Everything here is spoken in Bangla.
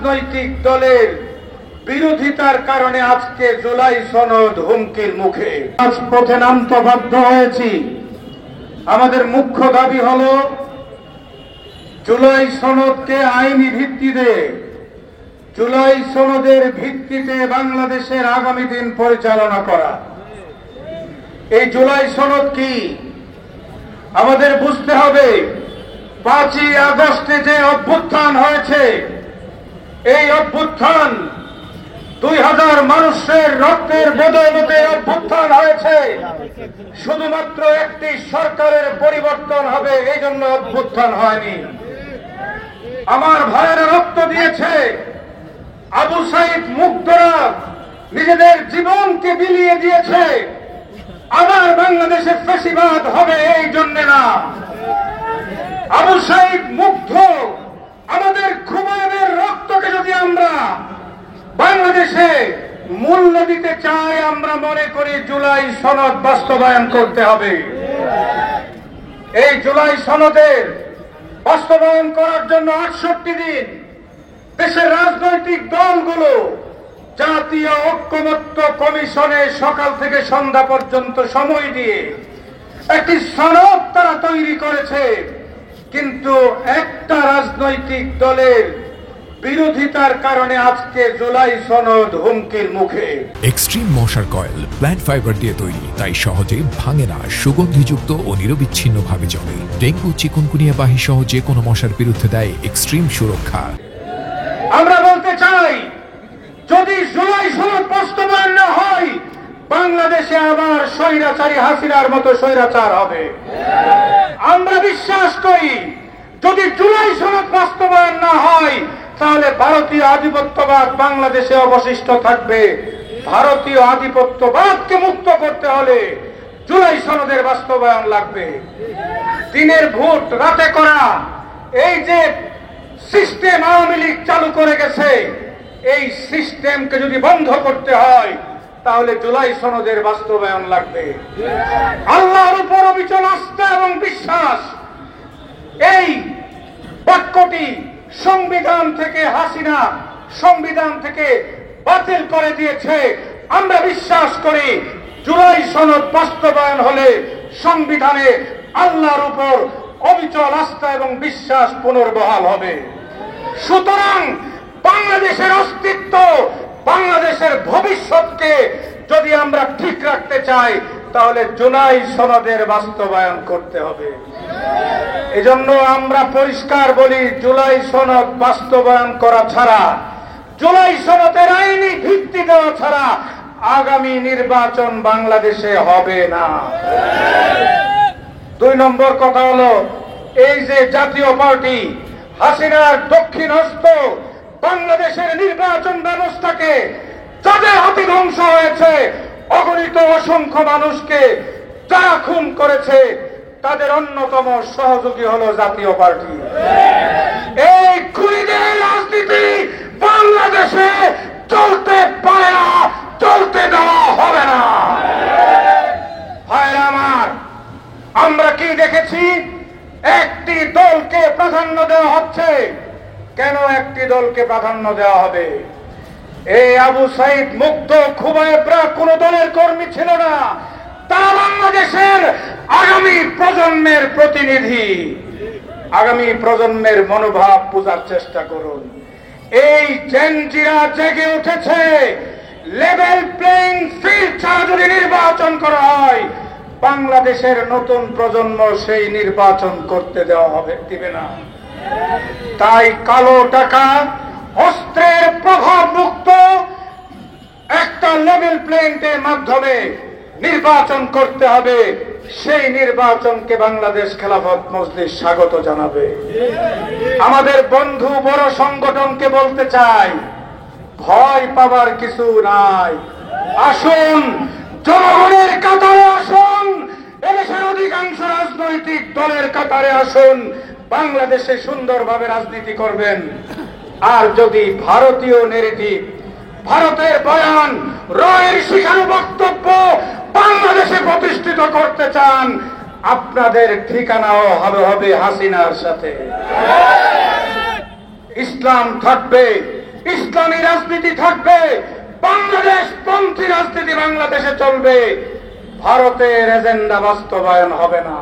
রাজনৈতিক দলের বিরোধিতার কারণে আজকে জুলাই সনদ হুমকির মুখে। রাজপথে নামতে বাধ্য হয়েছি। আমাদের মুখ্য দাবি হলো জুলাই সনদকে আইনি ভিত্তিতে, জুলাই সনদের ভিত্তিতে বাংলাদেশের আগামী দিন পরিচালনা করা। এই জুলাই সনদ কি আমাদের বুঝতে হবে। 5ই আগস্টে যে অভ্যুত্থান হয়েছে, এই অভ্যুত্থান 2000 মানুষের রক্তের বদৌলতে অভ্যুত্থান হয়েছে। শুধুমাত্র একটি সরকারের পরিবর্তন হবে এই জন্য অভ্যুত্থান হয়নি। আমার ভাইয়েরা রক্ত দিয়েছে, আবু সাইদ মুগ্ধরা নিজেদের জীবনকে বিলিয়ে দিয়েছে। আবার বাংলাদেশে ফ্যাসিবাদ হবে এই জন্য না। আবু সাইদ মুগ্ধ আমাদের খুবাইবের রক্তকে যদি আমরা বাংলাদেশে মূল্য দিতে চাই, আমরা মনে করি জুলাই সনদ বাস্তবায়ন করতে হবে। এই জুলাই সনদের বাস্তবায়ন করার জন্য 68 দিন দেশের রাজনৈতিক দলগুলো জাতীয় ঐক্যমত্য কমিশনে সকাল থেকে সন্ধ্যা পর্যন্ত সময় দিয়ে একটি সনদ তারা তৈরি করেছে। কিন্তু একটা রাজনৈতিক দলের বিরোধিতার কারণে আজকে জুলাই সনদ হুমকির মুখে। এক্সট্রিম মশার কয়েল প্ল্যান্ট ফাইবার দিয়ে তৈরি, তাই সহজে ভাঙে না, সুগন্ধিযুক্ত ও নিরবিচ্ছিন্নভাবে জ্বলে। ডেঙ্গু, চিকুনগুনিয়া বাহি সহ যে কোনো মশার বিরুদ্ধে দেয় এক্সট্রিম সুরক্ষা। আমরা বলতে চাই, যদি জুলাই সনদ বাস্তবায়ন না হয়, বাংলাদেশে আবার স্বৈরাচারী হাসিনার মতো স্বৈরাচার হবে। আমরা বিশ্বাস করি, যদি জুলাই সনদ বাস্তবায়ন না হয়, তাহলে ভারতীয় আধিপত্যবাদ বাংলাদেশে অবশিষ্ট থাকবে। ভারতীয় আধিপত্যবাদকে মুক্ত করতে হলে জুলাই সনদের বাস্তবায়ন লাগবে। দিনের ভোট রাতে করা এই যে সিস্টেম আওয়ামী লীগ চালু করে গেছে, এই সিস্টেমকে যদি বন্ধ করতে হয় তাহলে জুলাই সনদের বাস্তবায়ন লাগবে। আল্লাহর উপর অবিচল আস্থা এবং বিশ্বাস, এই বাক্যটি সংবিধান থেকে হাসিনা সংবিধান থেকে বাতিল করে দিয়েছে। আমরা বিশ্বাস করি জুলাই সনদ বাস্তবায়ন হলে সংবিধানে আল্লাহর উপর অবিচল আস্থা এবং বিশ্বাস পুনর্বহাল হবে। সুতরাং বাংলাদেশের অস্তিত্ব, বাংলাদেশের ভবিষ্যৎকে যদি আমরা ঠিক রাখতে চাই, তাহলে জুলাই সনদের বাস্তবায়ন করতে হবে। এজন্য আমরা পরিষ্কার বলি, জুলাই সনদ বাস্তবায়ন করা ছাড়া, জুলাই সনদের আইনি ভিত্তি দেওয়া ছাড়া আগামী নির্বাচন বাংলাদেশে হবে না। 2 নম্বর কথা হলো, এই যে জাতীয় পার্টি হাসিনার দক্ষিণ হস্ত বাংলাদেশের নির্বাচন ব্যবস্থাকে যাদের হাতে ধ্বংস হয়েছে, অগণিত অসংখ্য মানুষকে যারা খুন করেছে, তাদের অন্যতম সহযোগী হলো জাতীয় পার্টি। এই খুনিদের রাজনীতি বাংলাদেশে চলতে পারে না, চলতে দেওয়া হবে না। ভাইরা আমার, আমরা কি দেখেছি? একটি দলকে প্রাধান্য দেওয়া হচ্ছে। কেন একটি দলকে প্রাধান্য দেওয়া হবে? এই আবু সাইদ মুগ্ধ খুবাইবরা কোন দলের কর্মী ছিল না, তারা বাংলাদেশের আগামী প্রজন্মের প্রতিনিধি। আগামী প্রজন্মের মনোভাব বোঝার চেষ্টা করুন। এই জেনজিরা জেগে উঠেছে। লেভেল প্লেইং ফিল্ড ছাড়া যদি নির্বাচন করা হয়, বাংলাদেশের নতুন প্রজন্ম সেই নির্বাচন করতে দেওয়া দিবে না। তাই কালো টাকা, অস্ত্রের প্রভাব মুক্ত একটা লেভেল প্লেইংয়ের মাধ্যমে নির্বাচন করতে হবে। সেই নির্বাচনকে বাংলাদেশ খেলাফত মজলিস স্বাগত জানাবে। আমাদের বন্ধু বড় সংগঠনকে বলতে চাই, ভয় পাবার কিছু নাই। আসুন, জনগণের কাতারে আসুন, এদেশের অধিকাংশ রাজনৈতিক দলের কাতারে আসুন। বাংলাদেশে সুন্দরভাবে রাজনীতি করবেন। আর যদি ভারতীয় নেগেটিভ, ভারতের বয়ান, রয়ের শিখানো বক্তব্য বাংলাদেশে প্রতিষ্ঠিত করতে চান, আপনাদের ঠিকানাও হবে হাসিনার সাথে। ইসলাম থাকবে, ইসলামী রাজনীতি থাকবে, বাংলাদেশ পন্থী রাজনীতি বাংলাদেশে চলবে, ভারতের এজেন্ডা বাস্তবায়ন হবে না।